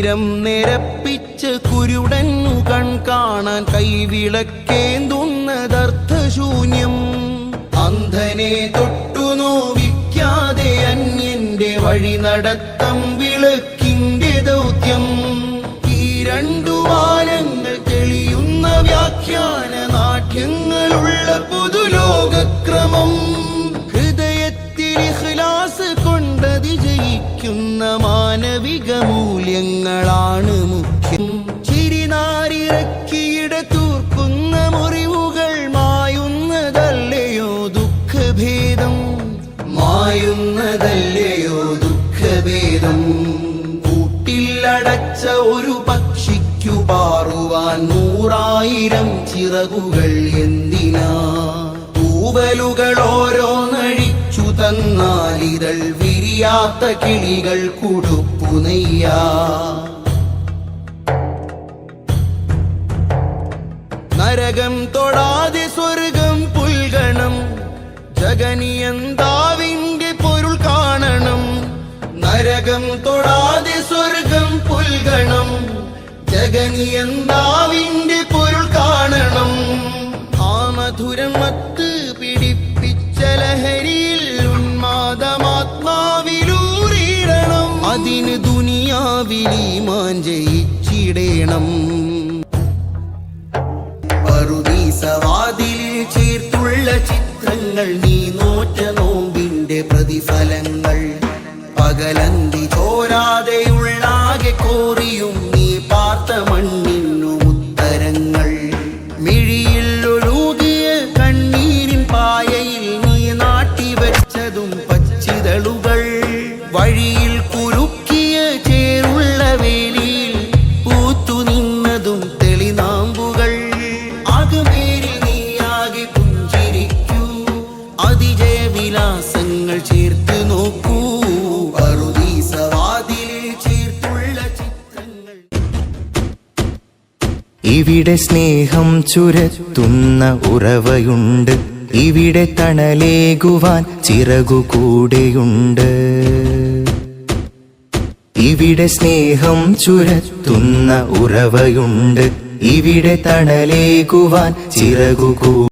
തിമിരം നിരപ്പിച്ച് കുരുടന്നു കാണാൻ കൈവിളക്കേന്തുന്നതർത്ഥശൂന്യം. അന്ധനെ തൊട്ടു നോവിക്കാതെ അന്യന്റെ വഴി നടത്തം വിളക്കിന്റെ ദൗത്യം. ഈ രണ്ടു വാലങ്ങൾ തെളിയുന്ന വ്യാഖ്യാന നാട്യങ്ങളുള്ള പുതുലോകക്രമം. ഹൃദയത്തിൽ ഇഖ്ലാസ് കൊണ്ടതി ജയിക്കുന്ന മാനവിക മൂല്യങ്ങളാണ് മുഖ്യം. ചിരിനാരിറക്കിയിട തൂർക്കുന്ന മുറിവുകൾ മായുന്നതല്ലയോ ദുഃഖഭേദം, മായുന്നതല്ലയോ ദുഃഖഭേദം. കൂട്ടിലടച്ച ഒരു പക്ഷിക്കു പാറുവാൻ 100,000 ചിറകുകൾ എന്തിനാ? തൂവലുകൾ ഓരോന്നഴിച്ചു തന്നാലിതൾ വിരിയാത്ത കിളികൾ കുടുപ്പുനെയ്യാ. നരകം തൊടാതെ സ്വർഗം പുൽകണം, ജഗനിയന്താവിന്റെ പൊരുൾ കാണണം. നരകം തൊടാതെ സ്വർഗം പുൽകണം, ജഗനിയന്താവിന്റെ പൊരുൾ കാണണം. ആ മധുരം മത്ത് പിടിപ്പിച്ച ലഹരിയിൽ ഉന്മാദമാത്മാവിലൂറിയിടണം. അതിന് ദുനിയാവിൽ ഈമാൻ ജയിച്ചിടണം. പറുദീസവാതിലിൽ ചേർത്തുള്ള ചിത്രങ്ങൾ, നീ നോറ്റ നോമ്പിന്റെ പ്രതിഫലങ്ങൾ. പകലന്തി ചോരാതെയുള്ളാകെ കോറിയും നീ പാർത്ത മണ്ണിനു ഉത്തരങ്ങൾ. മിഴിയിൽ ഒഴുകിയ കണ്ണീരിൻ പായയിൽ നീ നാട്ടിവെച്ചതും പച്ചിതളുകൾ. വഴിയിൽ കുരുക്കിയ ചേറുള്ള വേലിയിൽ പൂത്തു നിന്നതും തെളിനാമ്പുകൾ. അകമേരിൽ നീയാകെ പുഞ്ചിരിക്കൂ, അതിജയവിലാസങ്ങൾ ചേർത്ത് നോക്കൂ. പറുദീസവാതിലിൽ ചേർത്തുള്ള ചിത്രങ്ങൾ. ഇവിടെ സ്നേഹം ചുരത്തുന്ന ഉറവയുണ്ട്, ഇവിടെ തണലേകുവാൻ ചിറകുകൂടെയുണ്ട്. ഇവിടെ സ്നേഹം ചുരത്തുന്ന ഉറവയുണ്ട്, ഇവിടെ തണലേകുവാൻ ചിറകുകൂടെ.